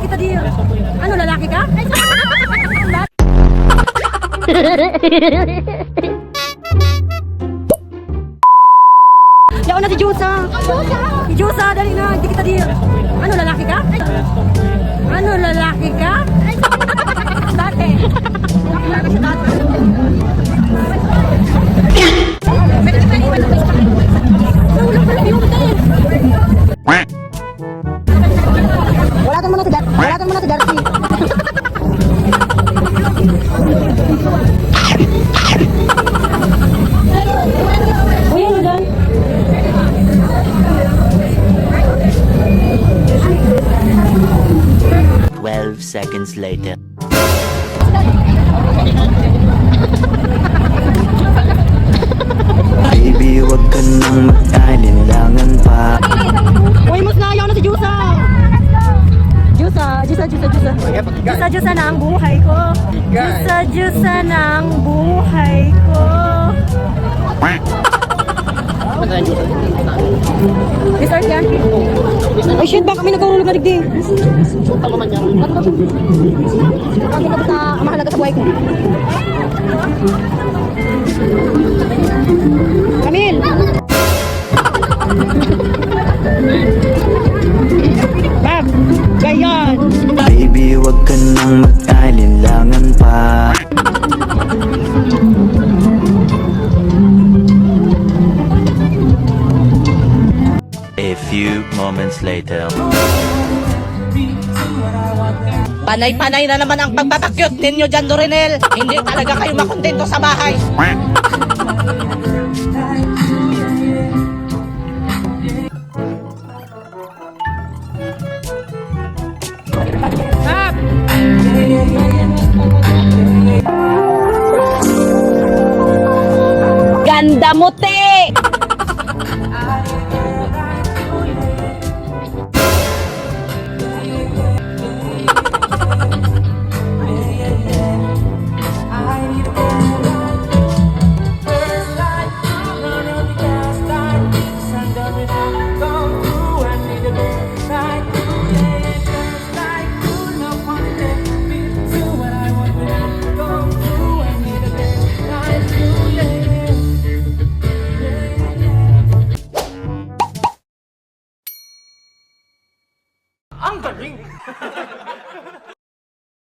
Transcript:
kita di... Ano, lalaki ka? Yaon na si Jusa. Si Jusa, dali na. Hindi kita di... Ano, lalaki ka? Ano, lalaki ka? Dati. Lalaki si dati. Walatan mo na si Darcy. Uy, ano dyan? Seconds later. Baby, wag ka nang mag-alinlangan pa. Uy, mas nayaw na si Jusa. Jusa na ang buhay ko. Jusa na ang buhay ko. Restart yan. Ay shit, baka kami nagkarulog na digdi. Bakit na basta mahalaga sa buhay ko. Camille! Bab! Gayon! Baby, wag ka nang mag-alinlangan pa. A few moments later. Panay-panay na naman ang pagpapakyut ninyo dyan, Dorinel. Hindi talaga kayo makontento sa bahay. Ganda mo, te!